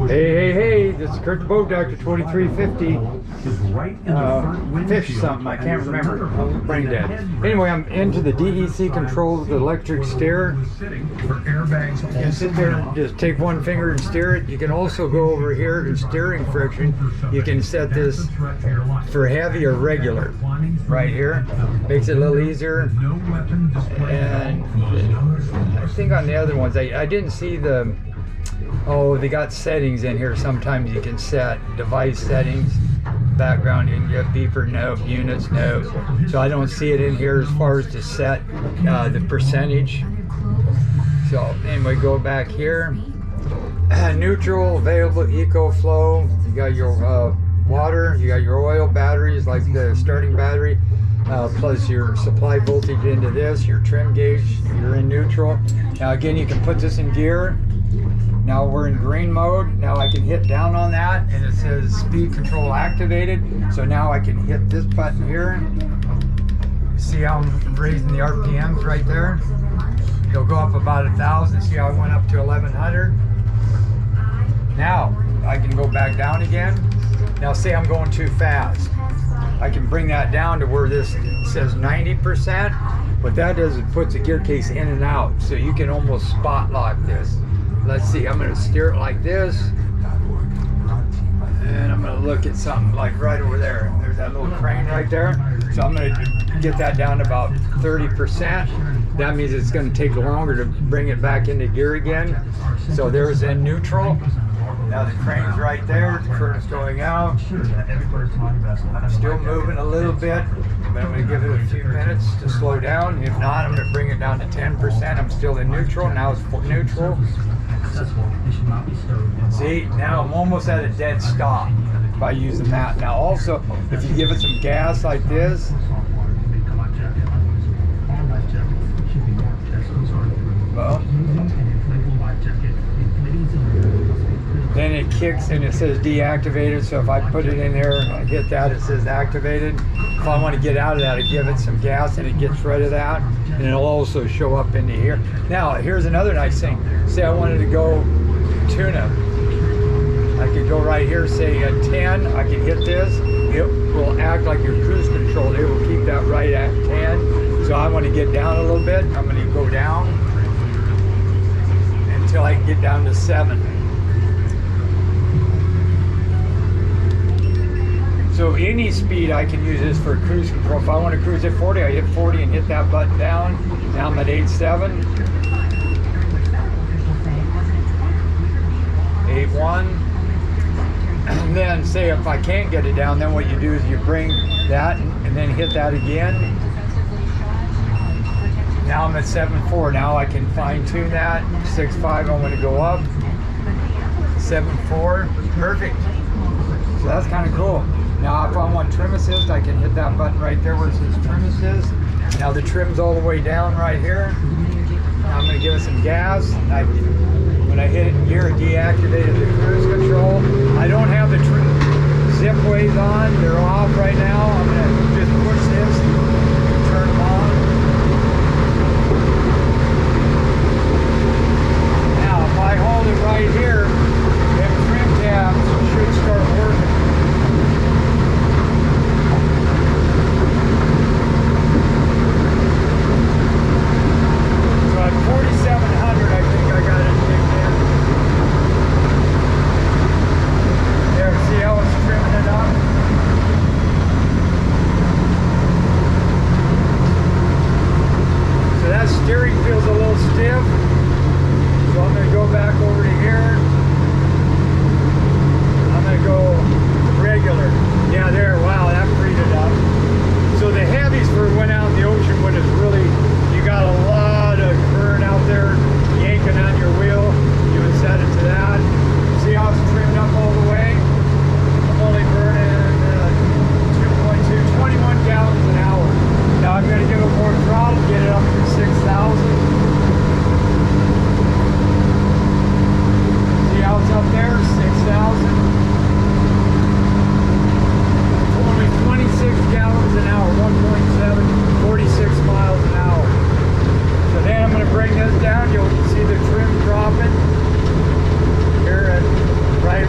Hey, this is Kurt the Boat Doctor 2350. Fish something, I can't remember. Brain dead. Anyway, I'm into the DEC controls, the electric steer. You can sit there and just take one finger and steer it. You can also go over here to steering friction. You can set this for heavy or regular. Right here. Makes it a little easier. And I think on the other ones, I didn't see the... Oh, they got settings in here. Sometimes you can set device settings, background, you can get beeper, no, units, no. So I don't see it in here as far as to set the percentage. So anyway, go back here. Neutral, available, eco flow. You got your water, you got your oil batteries, like the starting battery, plus your supply voltage into this, your trim gauge, you're in neutral. Now again, you can put this in gear. Now we're in green mode. Now I can hit down on that and it says speed control activated. So now I can hit this button here. You see how I'm raising the RPMs right there? It'll go up about 1,000. See how I went up to 1,100? Now I can go back down again. Now say I'm going too fast. I can bring that down to where this says 90%. What that does is it puts the gear case in and out. So you can almost spot lock this. Let's see, I'm going to steer it like this, and I'm going to look at something like right over there. There's that little crane right there. So I'm going to get that down to about 30%. That means it's going to take longer to bring it back into gear again. So there's in neutral. Now the crane's right there, the current's going out. I'm still moving a little bit, but I'm going to give it a few minutes to slow down. If not, I'm going to bring it down to 10%. I'm still in neutral. Now it's neutral. See, now I'm almost at a dead stop if I use the mat. Now also, if you give it some gas like this, well, then it kicks and it says deactivated. So if I put it in there, I hit that, it says activated. If I want to get out of that, I give it some gas and it gets rid of that. And it'll also show up into here. Now, here's another nice thing. Say I wanted to go tuna. I could go right here, say at 10, I can hit this. It will act like your cruise control. It will keep that right at 10. So I want to get down a little bit. I'm going to go down until I can get down to 7. So any speed I can use this for cruise control. If I want to cruise at 40, I hit 40 and hit that button down. Now I'm at 8.7. 8.1. And then say if I can't get it down, then what you do is you bring that and then hit that again. Now I'm at 7.4. Now I can fine tune that. 6.5, I want to go up. 7.4, perfect. So that's kind of cool. Now if I want trim assist, I can hit that button right there where it says trim assist. Now the trim's all the way down right here. Now I'm going to give it some gas. When I hit it in gear, it deactivated the cruise control. I don't have the zipwakes on. They're off right now. I'm going to just push this and turn them on. Now if I hold it right here, them trim tabs should start working. So at 4,700, I think I got it kicked in. There, see how it's trimming it up? So that steering feels a little stiff. So I'm going to go back over to here. I'm going to go regular. Yeah, there, wow, that freed it up. So the heavies for went out in the ocean when it's really, you got a lot of current out there yanking on your wheel. You would set it to that. See how it's trimmed up all the way? I'm only burning 21 gallons an hour. Now I'm going to give it more throttle, get it up to 6,000. See how it's up there? 6,000. Only 26 gallons an hour, 1.7, 46 miles an hour. So then I'm going to bring this down. You'll see the trim dropping here at right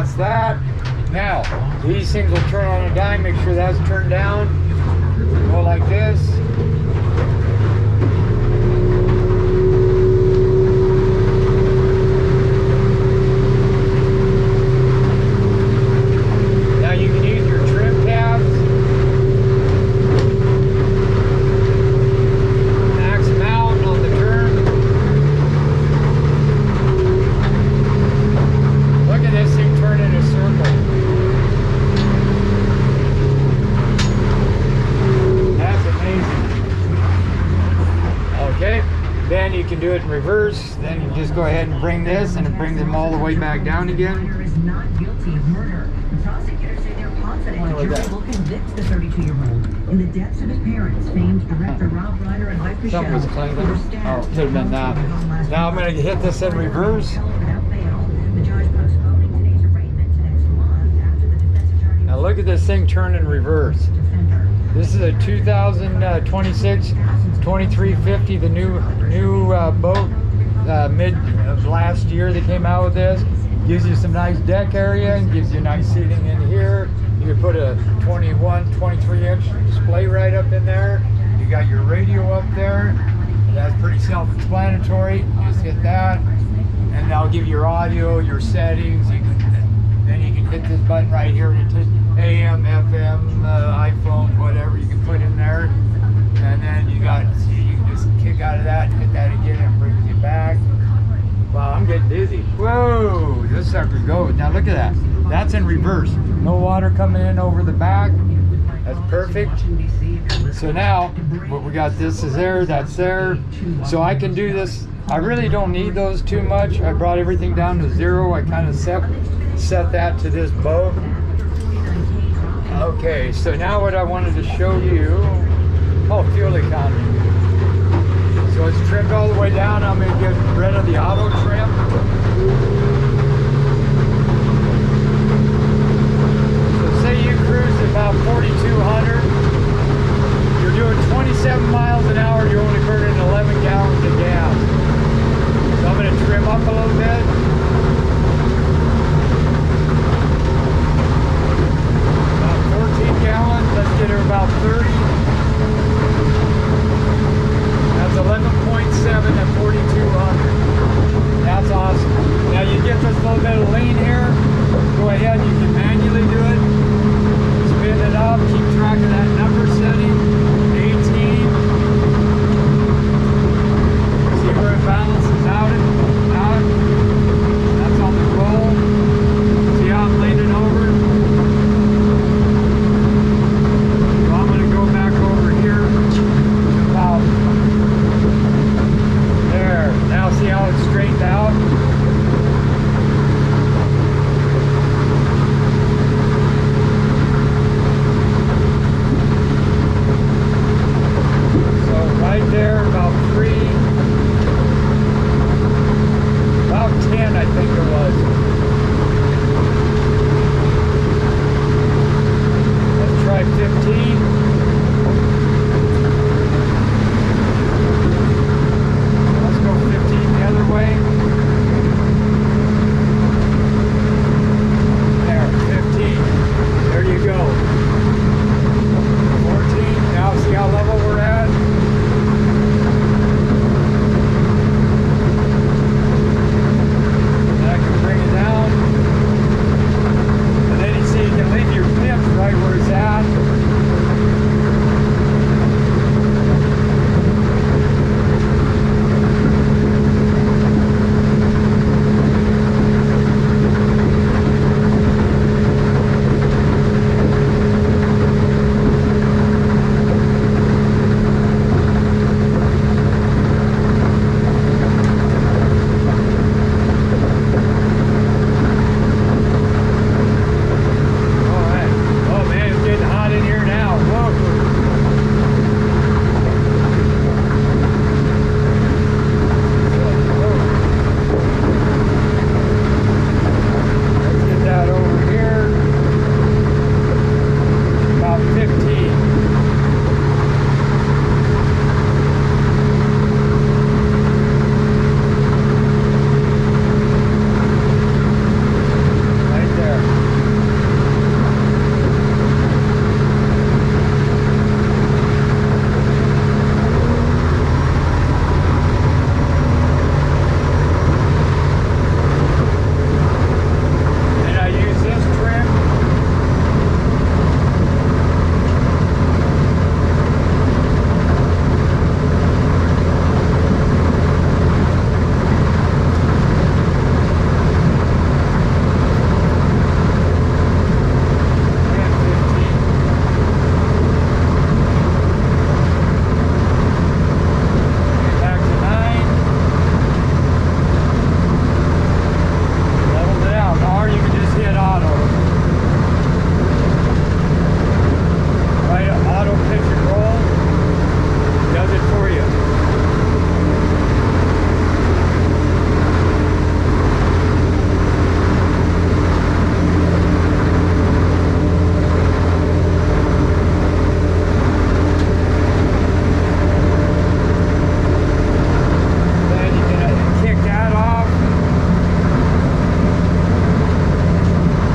that's that. Now, these things will turn on a dime. Make sure that's turned down. Go like this. Now you can use your trim tabs. Max them out on the turn. Look at this thing turn in a circle. That's amazing. Okay, then you can do it in reverse. Then you just go ahead and bring this, and it brings them all the way back down again. Is not guilty of murder. Prosecutors say they're confident the jury will convict the 32-year-old. In the deaths of his parents, famed director Rob Reiner and Mike Something was clanging. Oh, could have been that. Now I'm going to hit this in reverse. Now look at this thing turn in reverse. This is a 2026 2350, the new boat, mid of last year they came out with this. Gives you some nice deck area and gives you nice seating in here. You can put a 23-inch display right up in there. You got your radio up there. That's pretty self-explanatory. Just hit that, and that'll give you your audio, your settings. Then you can hit this button right here to AM, FM, iPhone, whatever you can put in there. And then you can just kick out of that and hit that again, and it brings you back. Wow, I'm getting dizzy. Whoa, this sucker goes. Now look at that. That's in reverse. No water coming in over the back. That's perfect. So now, what we got, this is there, that's there. So I can do this. I really don't need those too much. I brought everything down to 0. I kind of set that to this boat. Okay, so now what I wanted to show you, fuel economy. So it's trimmed all the way down. I'm going to get rid of the auto trim. So say you cruise about 4,200. You're doing 27 miles an hour. You're only burning 11 gallons of gas. So I'm going to trim up a little bit. About 14 gallons. Let's get her about 30. That's 11.7 at 4,200. That's awesome. Now you get this little bit of lean here. Go ahead, you can manually do it. Spin it up, keep track of that number setting. 18. See where it balances out. That's on the roll. See how I'm leaning over? So I'm going to go back over here to about there. Now see how it's straightened out? So right there, about 10 I think